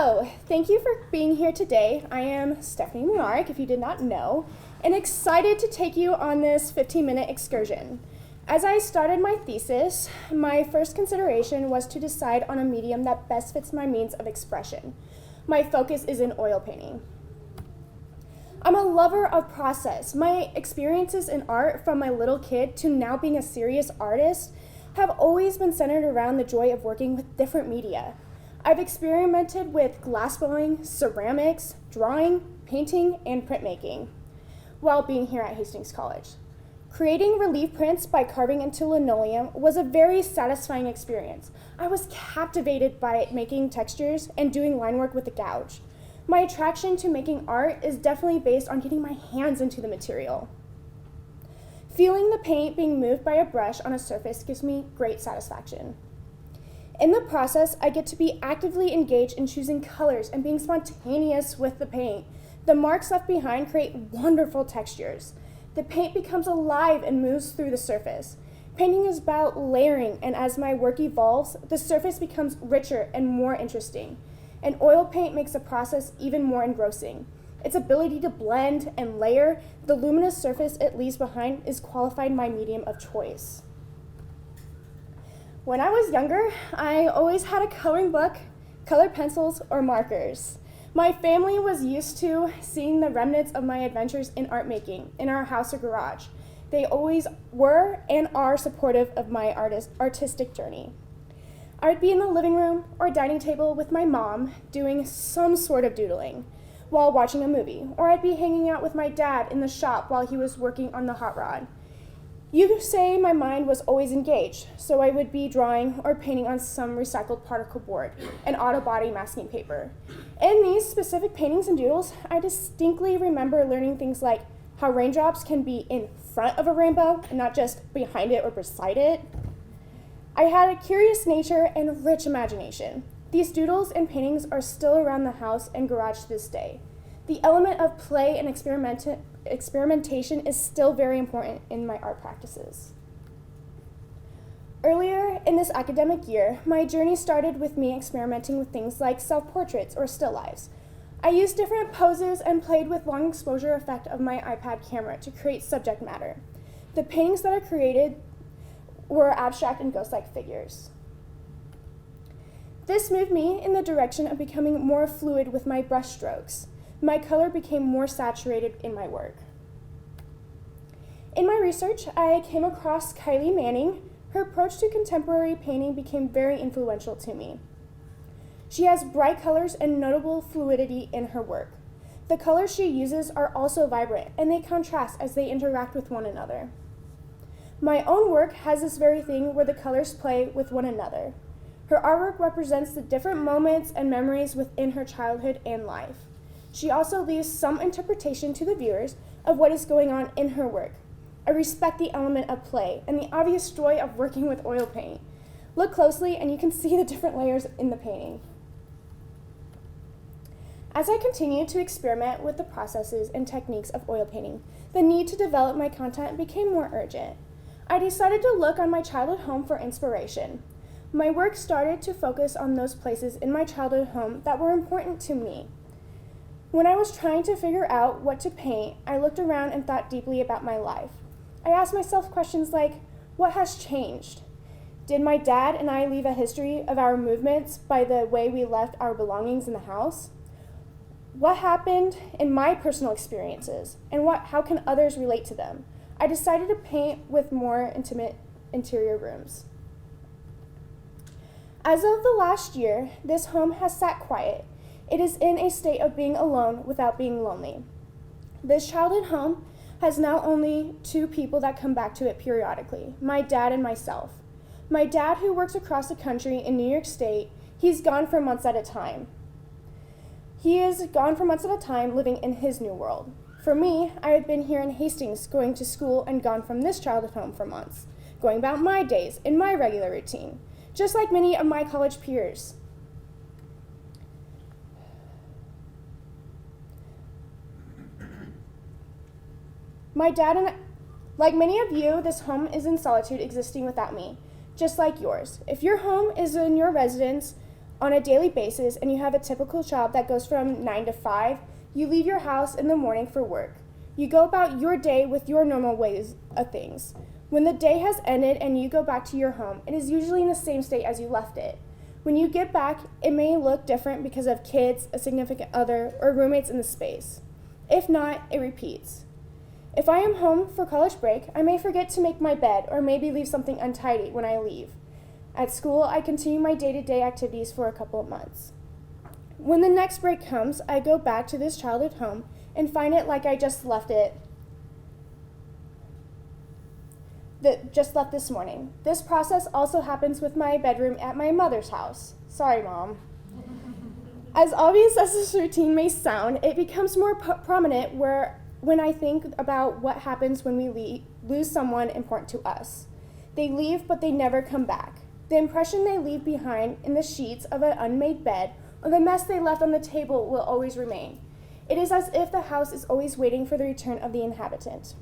So, thank you for being here today. I am Stephanie Mlynarik, if you did not know, and excited to take you on this 15-minute excursion. As I started my thesis, my first consideration was to decide on a medium that best fits my means of expression. My focus is in oil painting. I'm a lover of process. My experiences in art from my little kid to now being a serious artist have always been centered around the joy of working with different media. I've experimented with glassblowing, ceramics, drawing, painting, and printmaking while being here at Hastings College. Creating relief prints by carving into linoleum was a very satisfying experience. I was captivated by making textures and doing line work with the gouge. My attraction to making art is definitely based on getting my hands into the material. Feeling the paint being moved by a brush on a surface gives me great satisfaction. In the process, I get to be actively engaged in choosing colors and being spontaneous with the paint. The marks left behind create wonderful textures. The paint becomes alive and moves through the surface. Painting is about layering, and as my work evolves, the surface becomes richer and more interesting. And oil paint makes the process even more engrossing. Its ability to blend and layer the luminous surface it leaves behind is qualified my medium of choice. When I was younger, I always had a coloring book, colored pencils, or markers. My family was used to seeing the remnants of my adventures in art making in our house or garage. They always were and are supportive of my artistic journey. I would be in the living room or dining table with my mom doing some sort of doodling while watching a movie, or I'd be hanging out with my dad in the shop while he was working on the hot rod. You could say my mind was always engaged, so I would be drawing or painting on some recycled particle board and auto body masking paper. In these specific paintings and doodles, I distinctly remember learning things like how raindrops can be in front of a rainbow and not just behind it or beside it. I had a curious nature and rich imagination. These doodles and paintings are still around the house and garage to this day. The element of play and experimentation is still very important in my art practices. Earlier in this academic year, my journey started with me experimenting with things like self-portraits or still lifes. I used different poses and played with long exposure effect of my iPad camera to create subject matter. The paintings that I created were abstract and ghost-like figures. This moved me in the direction of becoming more fluid with my brush strokes. My color became more saturated in my work. In my research, I came across Kylie Manning. Her approach to contemporary painting became very influential to me. She has bright colors and notable fluidity in her work. The colors she uses are also vibrant, and they contrast as they interact with one another. My own work has this very thing where the colors play with one another. Her artwork represents the different moments and memories within her childhood and life. She also leaves some interpretation to the viewers of what is going on in her work. I respect the element of play and the obvious joy of working with oil paint. Look closely and you can see the different layers in the painting. As I continued to experiment with the processes and techniques of oil painting, the need to develop my content became more urgent. I decided to look on my childhood home for inspiration. My work started to focus on those places in my childhood home that were important to me. When I was trying to figure out what to paint, I looked around and thought deeply about my life. I asked myself questions like, what has changed? Did my dad and I leave a history of our movements by the way we left our belongings in the house? What happened in my personal experiences, and how can others relate to them? I decided to paint with more intimate interior rooms. As of the last year, this home has sat quiet. It is in a state of being alone without being lonely. This childhood home has now only two people that come back to it periodically, my dad and myself. My dad, who works across the country in New York State, he's gone for months at a time. He is gone for months at a time living in his new world. For me, I have been here in Hastings going to school and gone from this childhood home for months, going about my days in my regular routine, just like many of my college peers. My dad and I, like many of you, this home is in solitude existing without me, just like yours. If your home is in your residence, on a daily basis and you have a typical job that goes from 9 to 5, you leave your house in the morning for work. You go about your day with your normal ways of things. When the day has ended and you go back to your home, it is usually in the same state as you left it. When you get back, it may look different because of kids, a significant other, or roommates in the space. If not, it repeats. If I am home for college break, I may forget to make my bed or maybe leave something untidy when I leave. At school, I continue my day-to-day activities for a couple of months. When the next break comes, I go back to this childhood home and find it like I just left this morning. This process also happens with my bedroom at my mother's house. Sorry, Mom. As obvious as this routine may sound, it becomes more prominent when I think about what happens when we lose someone important to us. They leave, but they never come back. The impression they leave behind in the sheets of an unmade bed or the mess they left on the table will always remain. It is as if the house is always waiting for the return of the inhabitant.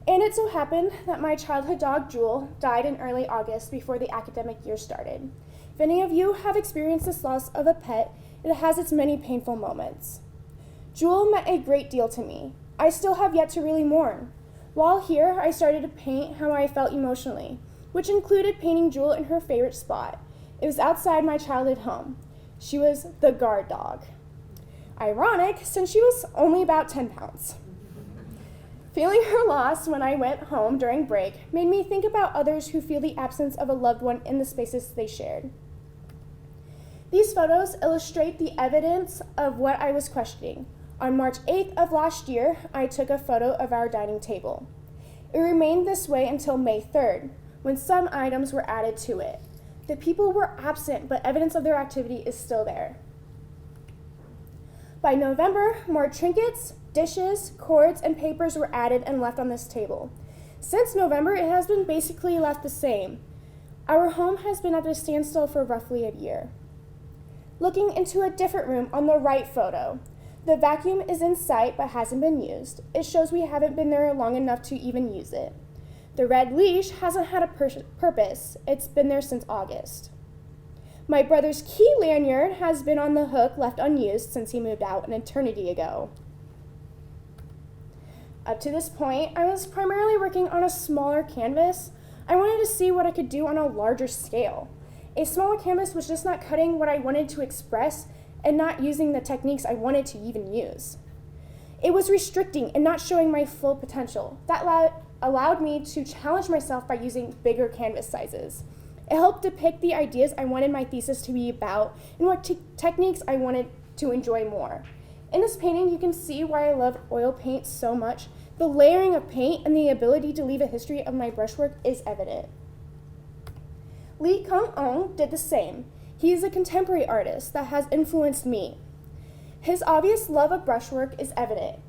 And it so happened that my childhood dog, Jewel, died in early August before the academic year started. If any of you have experienced this loss of a pet, it has its many painful moments. Jewel meant a great deal to me. I still have yet to really mourn. While here, I started to paint how I felt emotionally, which included painting Jewel in her favorite spot. It was outside my childhood home. She was the guard dog. Ironic, since she was only about 10 pounds. Feeling her loss when I went home during break made me think about others who feel the absence of a loved one in the spaces they shared. These photos illustrate the evidence of what I was questioning. On March 8th of last year, I took a photo of our dining table. It remained this way until May 3rd, when some items were added to it. The people were absent, but evidence of their activity is still there. By November, more trinkets, dishes, cords, and papers were added and left on this table. Since November, it has been basically left the same. Our home has been at a standstill for roughly a year. Looking into a different room on the right photo, the vacuum is in sight but hasn't been used. It shows we haven't been there long enough to even use it. The red leash hasn't had a purpose. It's been there since August. My brother's key lanyard has been on the hook left unused since he moved out an eternity ago. Up to this point, I was primarily working on a smaller canvas. I wanted to see what I could do on a larger scale. A smaller canvas was just not cutting what I wanted to express and not using the techniques I wanted to even use. It was restricting and not showing my full potential. That allowed me to challenge myself by using bigger canvas sizes. It helped depict the ideas I wanted my thesis to be about and what techniques I wanted to enjoy more. In this painting, you can see why I love oil paint so much. The layering of paint and the ability to leave a history of my brushwork is evident. Lee Kung-ong did the same. He is a contemporary artist that has influenced me. His obvious love of brushwork is evident.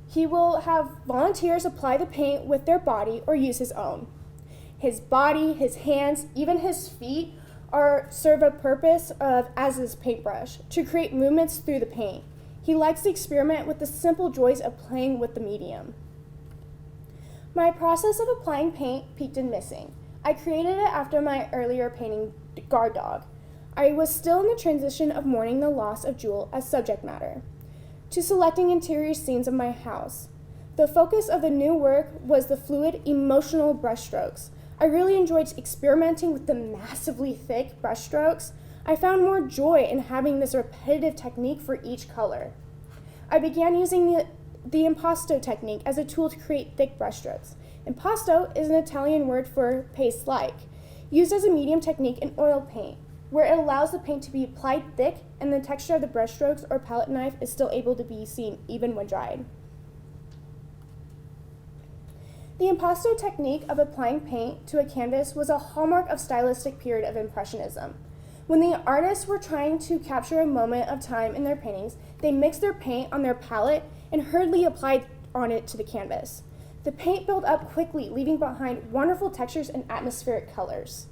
He will have volunteers apply the paint with their body or use his own. His body, his hands, even his feet serve a purpose as his paintbrush, to create movements through the paint. He likes to experiment with the simple joys of playing with the medium. My process of applying paint peaked in missing. I created it after my earlier painting, Guard Dog. I was still in the transition of mourning the loss of Jewel as subject matter, to selecting interior scenes of my house. The focus of the new work was the fluid, emotional brushstrokes. I really enjoyed experimenting with the massively thick brushstrokes. I found more joy in having this repetitive technique for each color. I began using the impasto technique as a tool to create thick brushstrokes. Impasto is an Italian word for paste-like, used as a medium technique in oil paint, where it allows the paint to be applied thick and the texture of the brushstrokes or palette knife is still able to be seen even when dried. The impasto technique of applying paint to a canvas was a hallmark of stylistic period of Impressionism. When the artists were trying to capture a moment of time in their paintings, they mixed their paint on their palette and hurriedly applied on it to the canvas. The paint built up quickly, leaving behind wonderful textures and atmospheric colors.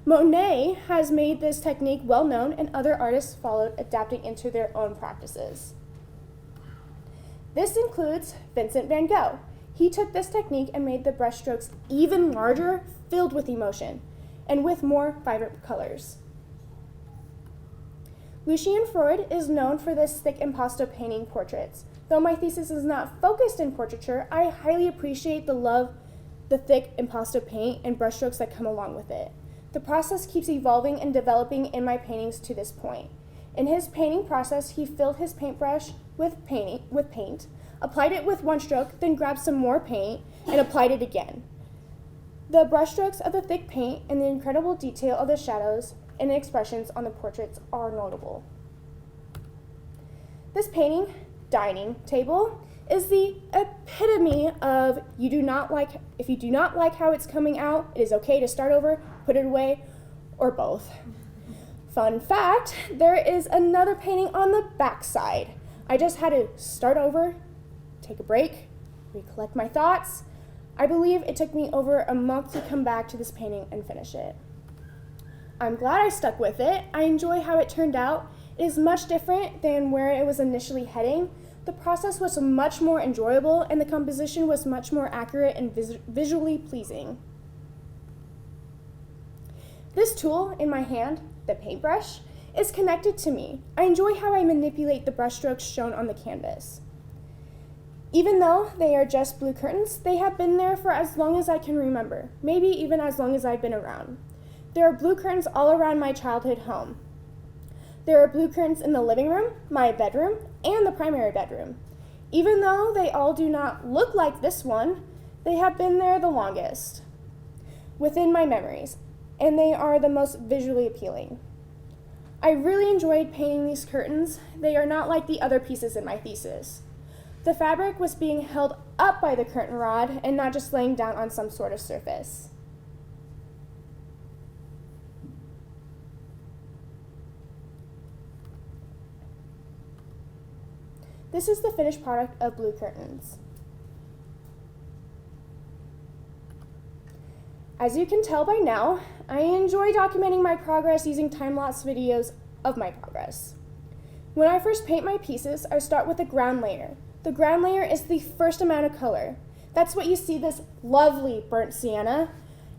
Monet has made this technique well known, and other artists followed, adapting into their own practices. This includes Vincent van Gogh. He took this technique and made the brushstrokes even larger, filled with emotion, and with more vibrant colors. Lucien Freud is known for this thick impasto painting portraits. Though my thesis is not focused in portraiture, I highly appreciate the thick impasto paint and brushstrokes that come along with it. The process keeps evolving and developing in my paintings to this point. In his painting process, he filled his paintbrush with paint, applied it with one stroke, then grabbed some more paint and applied it again. The brushstrokes of the thick paint and the incredible detail of the shadows and expressions on the portraits are notable. This painting, Dining Table, is the epitome of if you do not like how it's coming out, it is okay to start over, put it away, or both. Fun fact, there is another painting on the back side. I just had to start over, take a break, recollect my thoughts. I believe it took me over a month to come back to this painting and finish it. I'm glad I stuck with it. I enjoy how it turned out. It is much different than where it was initially heading. The process was much more enjoyable and the composition was much more accurate and visually pleasing. This tool in my hand, the paintbrush, is connected to me. I enjoy how I manipulate the brushstrokes shown on the canvas. Even though they are just blue curtains, they have been there for as long as I can remember, maybe even as long as I've been around. There are blue curtains all around my childhood home. There are blue curtains in the living room, my bedroom, and the primary bedroom. Even though they all do not look like this one, they have been there the longest within my memories, and they are the most visually appealing. I really enjoyed painting these curtains. They are not like the other pieces in my thesis. The fabric was being held up by the curtain rod and not just laying down on some sort of surface. This is the finished product of blue curtains. As you can tell by now, I enjoy documenting my progress using time-lapse videos of my progress. When I first paint my pieces, I start with a ground layer. The ground layer is the first amount of color. That's what you see, this lovely burnt sienna,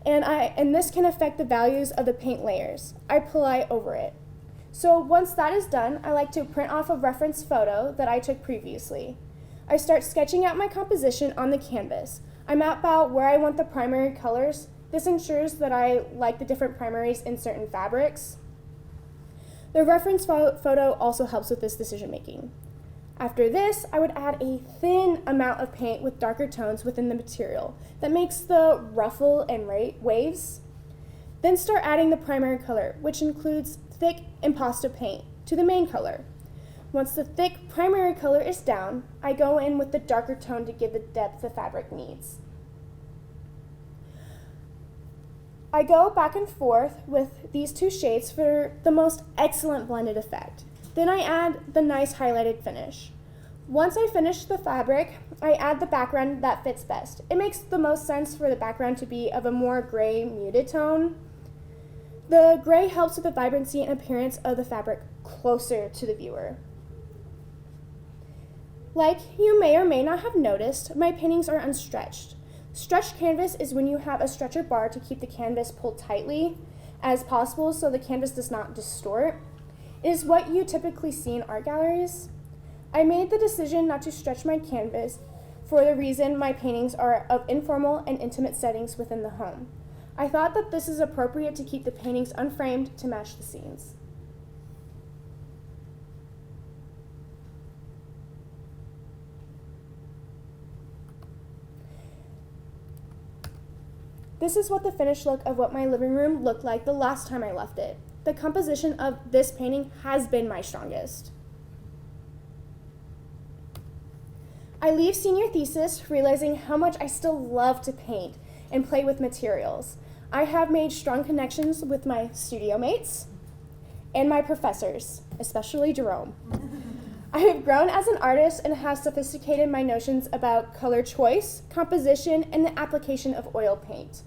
and this can affect the values of the paint layers. I apply over it. So once that is done, I like to print off a reference photo that I took previously. I start sketching out my composition on the canvas. I map out where I want the primary colors. This ensures that I like the different primaries in certain fabrics. The reference photo also helps with this decision making. After this, I would add a thin amount of paint with darker tones within the material that makes the ruffle and waves. Then start adding the primary color, which includes thick impasto paint, to the main color. Once the thick primary color is down, I go in with the darker tone to give the depth the fabric needs. I go back and forth with these two shades for the most excellent blended effect. Then I add the nice highlighted finish. Once I finish the fabric, I add the background that fits best. It makes the most sense for the background to be of a more gray, muted tone. The gray helps with the vibrancy and appearance of the fabric closer to the viewer. Like you may or may not have noticed, my paintings are unstretched. Stretched canvas is when you have a stretcher bar to keep the canvas pulled tightly as possible so the canvas does not distort. It is what you typically see in art galleries. I made the decision not to stretch my canvas for the reason my paintings are of informal and intimate settings within the home. I thought that this is appropriate to keep the paintings unframed to match the scenes. This is what the finished look of what my living room looked like the last time I left it. The composition of this painting has been my strongest. I leave senior thesis realizing how much I still love to paint and play with materials. I have made strong connections with my studio mates and my professors, especially Jerome. I have grown as an artist and have sophisticated my notions about color choice, composition, and the application of oil paint.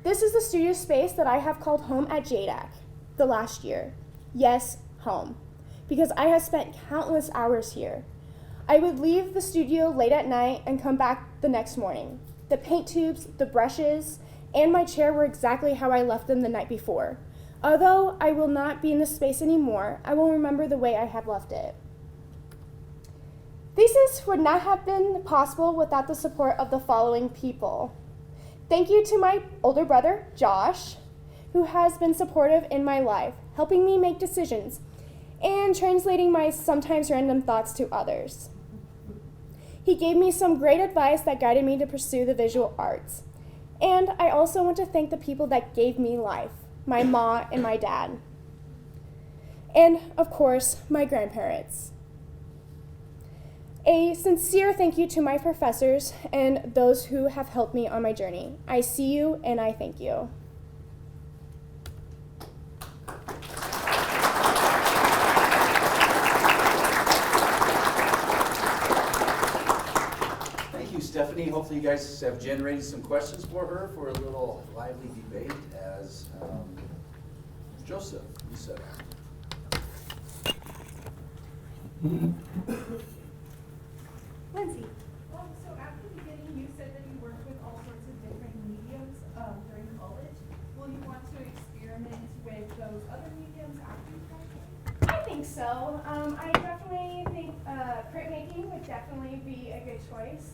This is the studio space that I have called home at JDAC the last year. Yes, home, because I have spent countless hours here. I would leave the studio late at night and come back the next morning. The paint tubes, the brushes, and my chair were exactly how I left them the night before. Although I will not be in this space anymore, I will remember the way I have left it. Thesis would not have been possible without the support of the following people. Thank you to my older brother, Josh, who has been supportive in my life, helping me make decisions and translating my sometimes random thoughts to others. He gave me some great advice that guided me to pursue the visual arts. And I also want to thank the people that gave me life, my ma and my dad. And, of course, my grandparents. A sincere thank you to my professors and those who have helped me on my journey. I see you and I thank you. Thank you, Stephanie. Hopefully you guys have generated some questions for her for a little lively debate as Joseph, you said. Lindsay. So at the beginning, you said that you worked with all sorts of different mediums during college. Will you want to experiment with those other mediums after you graduate? I think so. I definitely think printmaking would definitely be a good choice.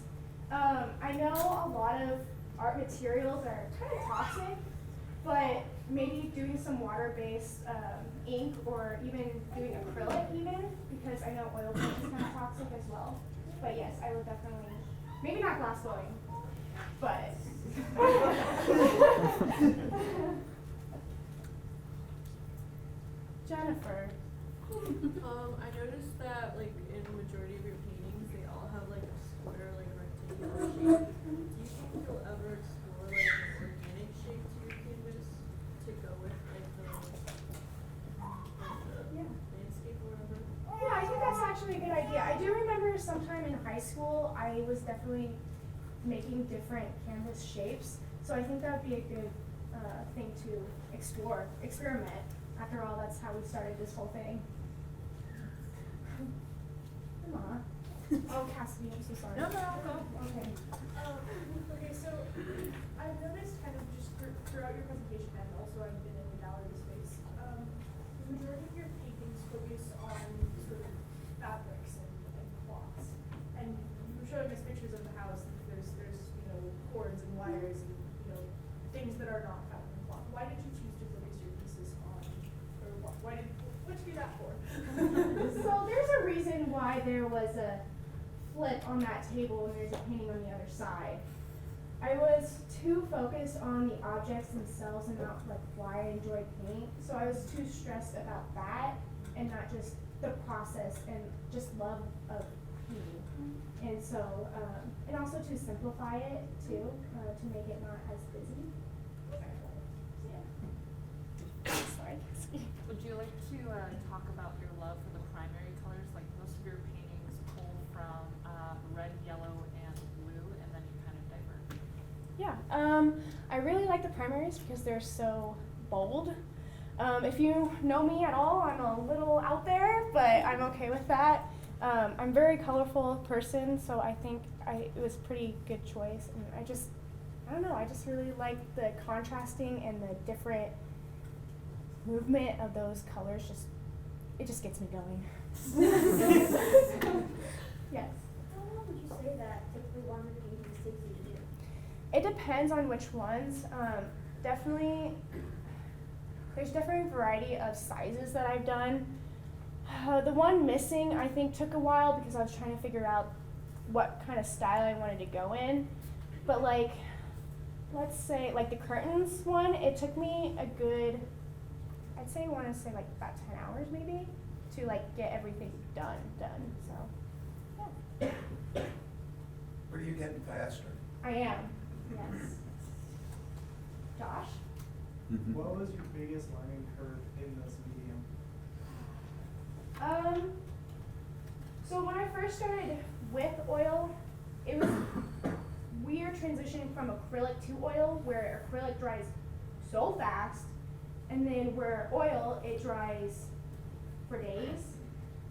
I know a lot of art materials are kind of toxic, but maybe doing some water-based ink or even doing acrylic even, because I know oil paint is kind of toxic as well. But yes, I would definitely, maybe not glass blowing, but. Jennifer. I noticed that like in the majority of your paintings, they all have like a square, like rectangular shape. Do you think you'll ever explore like an organic shape to your canvas to go with like the landscape or whatever? Yeah, I think that's actually a good idea. I do remember sometime in high school, I was definitely making different canvas shapes. So I think that would be a good thing to explore, experiment. After all, that's how we started this whole thing. Emma. Oh, Cassidy, I'm so sorry. No. Okay. Okay, so I've noticed kind of just throughout your presentation, and also I've been in the gallery space, the majority of your paintings focus on sort of fabrics and cloths. And you were showing us pictures of the house. There's cords and wires and things that are not fabric and cloth. Why did you choose to focus your thesis on, or what'd you do that for? So there's a reason why there was a flip on that table and there's a painting on the other side. I was too focused on the objects themselves and not like why I enjoy paint. So I was too stressed about that and not just the process and just love of painting. And so, and also to simplify it too, to make it not as busy. Sorry. Would you like to talk about your love for the primary colors? Like most of your paintings pull from red, yellow, and blue, and then you kind of divert. Yeah, I really like the primaries because they're so bold. If you know me at all, I'm a little out there, but I'm okay with that. I'm a very colorful person, so I think it was a pretty good choice. And I don't know, I just really like the contrasting and the different movement of those colors. It just gets me going. Yes. How long would you say that typically one of the paintings takes you to do? It depends on which ones. Definitely, there's different variety of sizes that I've done. The one missing, I think, took a while because I was trying to figure out what kind of style I wanted to go in. But like, let's say, like the curtains one, it took me a good, I'd say, I want to say like about 10 hours maybe to like get everything done. So, yeah. Where are you getting faster? I am, yes. Josh? What was your biggest learning curve in this medium? So when I first started with oil, it was weird transitioning from acrylic to oil, where acrylic dries so fast, and then where oil, it dries for days.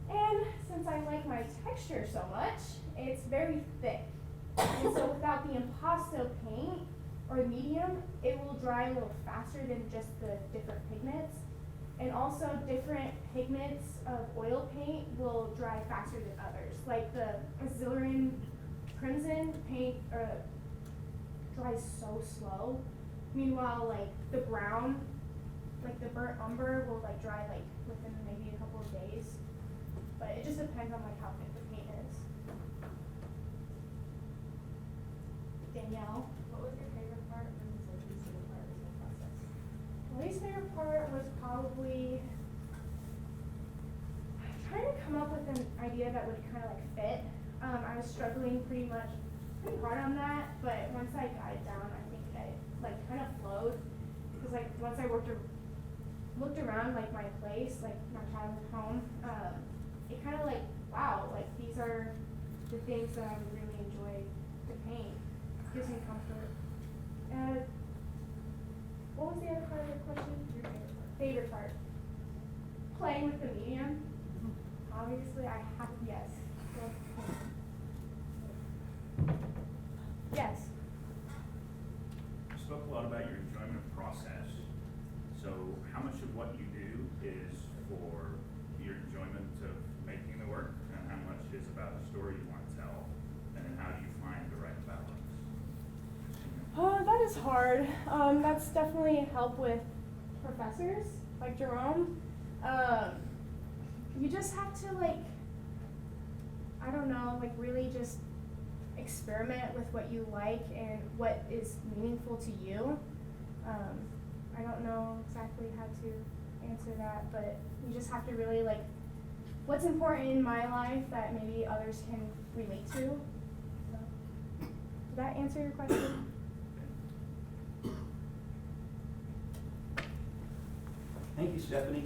And since I like my texture so much, it's very thick. And so without the impasto paint, or the medium, it will dry a little faster than just the different pigments. And also different pigments of oil paint will dry faster than others. Like the Azurin Crimson paint dries so slow. Meanwhile, like the brown, like the burnt umber will like dry like within maybe a couple of days. But it just depends on like how thick the paint is. Danielle? What was your favorite part and what was your least favorite part of the process? My least favorite part was probably trying to come up with an idea that would kind of like fit. I was struggling pretty hard on that, but once I got it down, I think it like kind of flowed. Because like once I looked around like my place, like my childhood home, it kind of like, wow, like these are the things that I would really enjoy to paint. Gives me comfort. What was the other part of the question? Your favorite part? Playing with the medium. Obviously, I have yes. Yes. You spoke a lot about your enjoyment process. So how much of what you do is for your enjoyment of making the work, and how much is about the story you want to tell, and then how do you find the right balance? That is hard. That's definitely help with professors like Jerome. You just have to like, I don't know, like really just experiment with what you like and what is meaningful to you. I don't know exactly how to answer that, but you just have to really like, what's important in my life that maybe others can relate to. So, did that answer your question? Thank you, Stephanie.